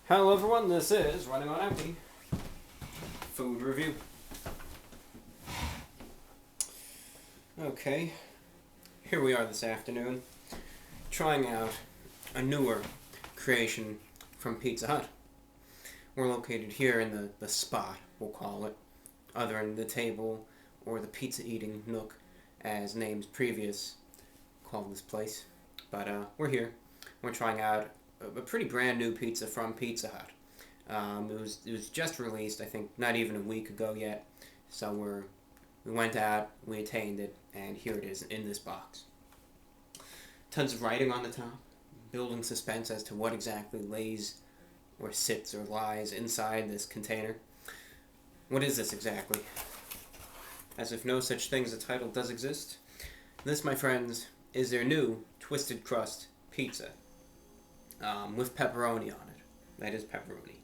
Hello everyone, this is Running on Empty Food Review. Okay, here we are this afternoon, trying out a newer creation from Pizza Hut. We're located here in the spot, we'll call it, other than the table or the pizza eating nook, as names previous called this place. But we're here, we're trying out a pretty brand new pizza from Pizza Hut. It was just released, I think, not even a week ago yet. So we went out, we attained it, and here it is in this box. Tons of writing on the top, building suspense as to what exactly lays or sits or lies inside this container. What is this exactly? As if no such thing as a title does exist, this, my friends, is their new Twisted Crust pizza. With pepperoni on it. That is pepperoni.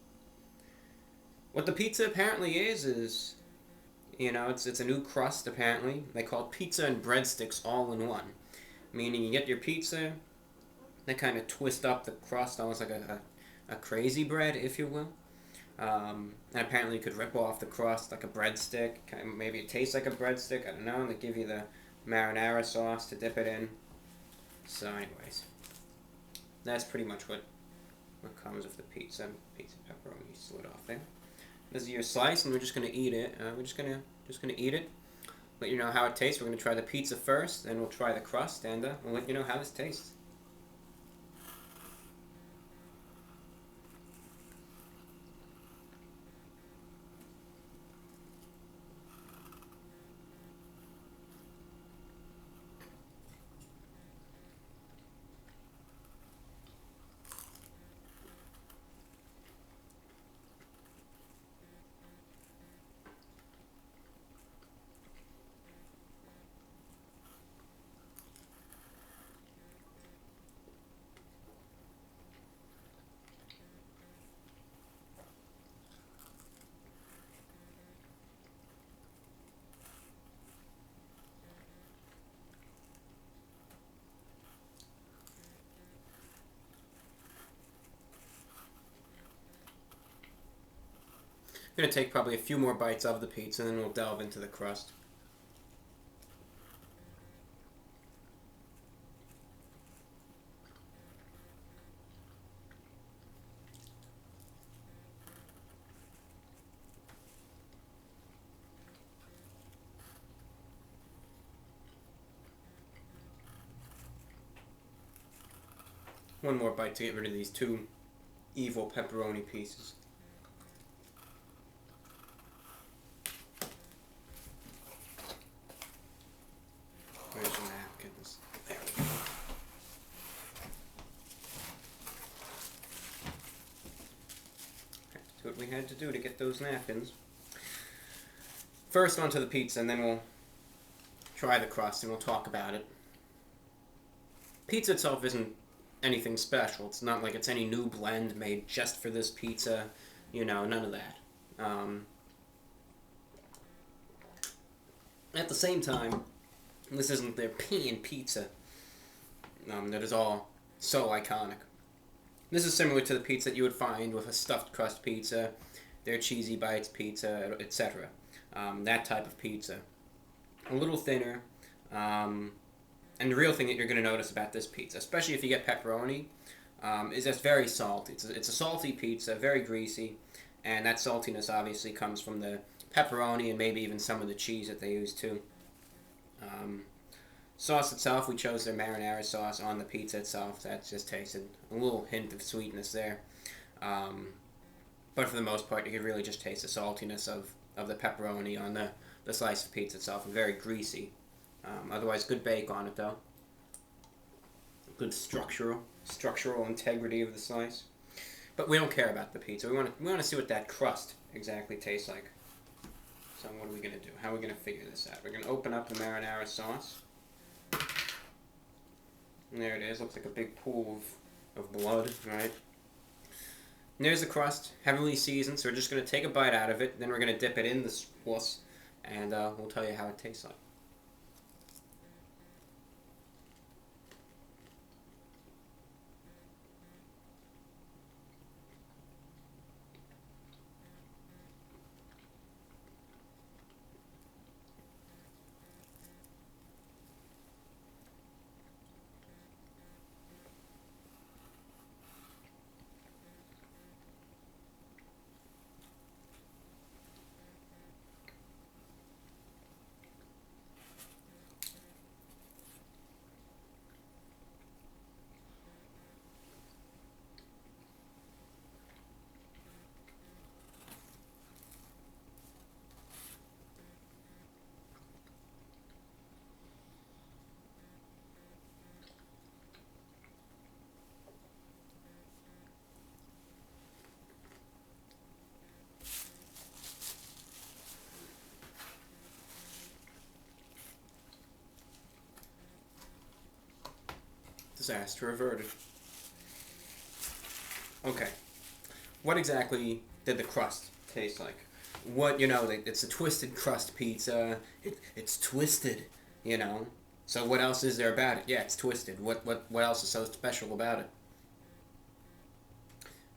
What the pizza apparently is, it's a new crust apparently. They call it pizza and breadsticks all in one. Meaning you get your pizza, they kind of twist up the crust almost like a crazy bread, if you will. And apparently you could rip off the crust like a breadstick. Maybe it tastes like a breadstick, I don't know. They give you the marinara sauce to dip it in. So anyways, that's pretty much what comes with the pizza. Pizza pepperoni slid off there. This is your slice, and we're just gonna eat it. We're just gonna eat it. Let you know how it tastes. We're gonna try the pizza first, then we'll try the crust, and we'll let you know how this tastes. I'm gonna take probably a few more bites of the pizza, and then we'll delve into the crust. One more bite to get rid of these two evil pepperoni pieces. Where's your napkins? There we go. That's what we had to do to get those napkins. First onto the pizza, and then we'll try the crust and we'll talk about it. Pizza itself isn't anything special. It's not like it's any new blend made just for this pizza. None of that. At the same time, this isn't their pan pizza that is all so iconic. This is similar to the pizza that you would find with a stuffed crust pizza, their cheesy bites pizza, etc. That type of pizza. A little thinner, and the real thing that you're going to notice about this pizza, especially if you get pepperoni, is it's very salty. It's a salty pizza, very greasy, and that saltiness obviously comes from the pepperoni and maybe even some of the cheese that they use too. Sauce itself, we chose their marinara sauce on the pizza itself. That just tasted a little hint of sweetness there. But for the most part, you can really just taste the saltiness of the pepperoni on the slice of pizza itself, and very greasy. Otherwise, good bake on it though. Good structural integrity of the slice. But we don't care about the pizza. We want to see what that crust exactly tastes like. So what are we gonna do? How are we gonna figure this out? We're gonna open up the marinara sauce. And there it is. Looks like a big pool of blood, right? And there's the crust, heavily seasoned. So we're just gonna take a bite out of it. Then we're gonna dip it in the sauce, and we'll tell you how it tastes like. Disaster averted. Okay. What exactly did the crust taste like? It's a twisted crust pizza. It's twisted, you know. So what else is there about it? Yeah, it's twisted. What else is so special about it?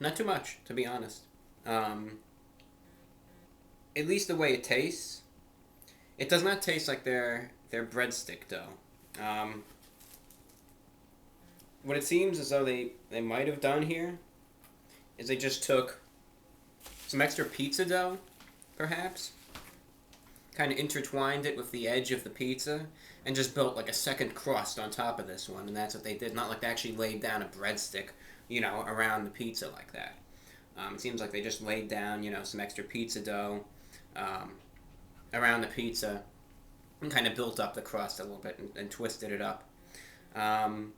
Not too much, to be honest. Um, at least the way it tastes, it does not taste like their breadstick dough. Um, what it seems as though they might have done here is they just took some extra pizza dough, perhaps, kind of intertwined it with the edge of the pizza, and just built like a second crust on top of this one, and that's what they did. Not like they actually laid down a breadstick, around the pizza like that. It seems like they just laid down, some extra pizza dough um, around the pizza and kind of built up the crust a little bit and twisted it up. Um,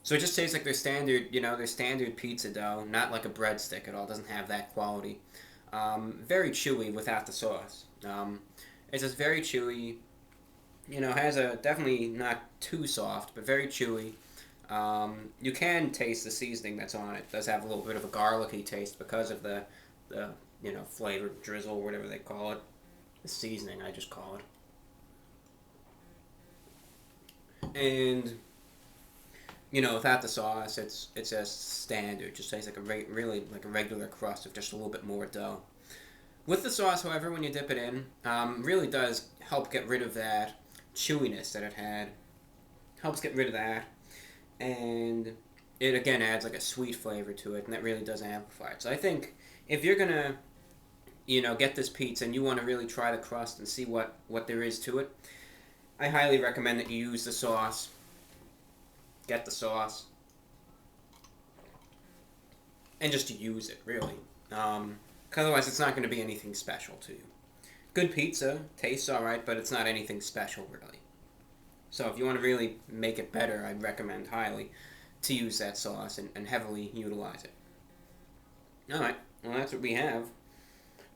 so it just tastes like their standard pizza dough, not like a breadstick at all. It doesn't have that quality. Very chewy without the sauce. It's just very chewy. Has a definitely not too soft, but very chewy. You can taste the seasoning that's on it. It does have a little bit of a garlicky taste because of the flavor drizzle, whatever they call it. The seasoning, I just call it. And without the sauce, it's a standard. Just tastes like really like a regular crust of just a little bit more dough. With the sauce, however, when you dip it in, really does help get rid of that chewiness that it had. Helps get rid of that, and it again adds like a sweet flavor to it, and that really does amplify it. So I think if you're gonna, get this pizza and you want to really try the crust and see what there is to it, I highly recommend that you use the sauce. Get the sauce, and just use it really. 'Cause otherwise, it's not going to be anything special to you. Good pizza tastes alright, but it's not anything special really. So if you want to really make it better, I'd recommend highly to use that sauce and heavily utilize it. Alright, well that's what we have.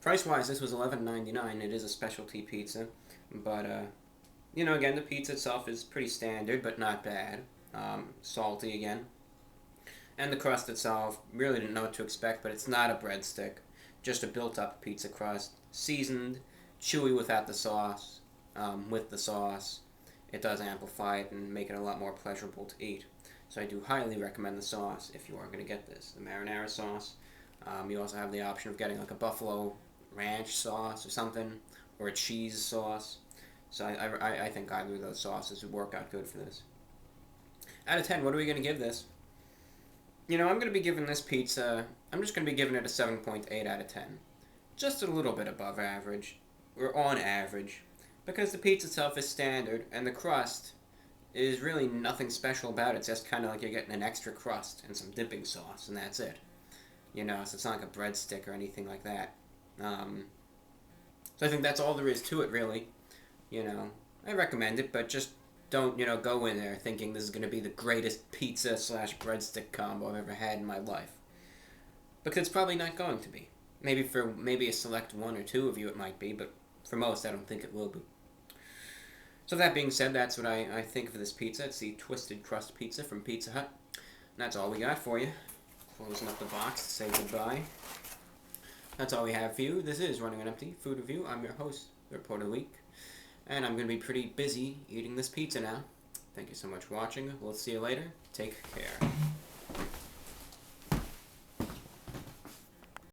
Price-wise, this was $11.99. It is a specialty pizza, but again, the pizza itself is pretty standard, but not bad. Salty again. And the crust itself, really didn't know what to expect, but it's not a breadstick. Just a built-up pizza crust, seasoned, chewy without the sauce. With the sauce, it does amplify it and make it a lot more pleasurable to eat. So I do highly recommend the sauce if you are going to get this. The marinara sauce. You also have the option of getting like a buffalo ranch sauce or something, or a cheese sauce. So I think either of those sauces would work out good for this. Out of 10, what are we going to give this? I'm going to be giving this pizza, I'm just going to be giving it a 7.8 out of 10. Just a little bit above average, or on average, because the pizza itself is standard, and the crust is really nothing special about it. It's just kind of like you're getting an extra crust and some dipping sauce, and that's it. So it's not like a breadstick or anything like that. So I think that's all there is to it, really. I recommend it, but just don't, go in there thinking this is going to be the greatest pizza / breadstick combo I've ever had in my life. Because it's probably not going to be. Maybe for a select one or two of you it might be, but for most I don't think it will be. So that being said, that's what I think of this pizza. It's the Twisted Crust Pizza from Pizza Hut. And that's all we got for you. Closing up the box to say goodbye. That's all we have for you. This is Running on Empty Food Review. I'm your host, the Reporter of the Week. And I'm going to be pretty busy eating this pizza now. Thank you so much for watching. We'll see you later. Take care.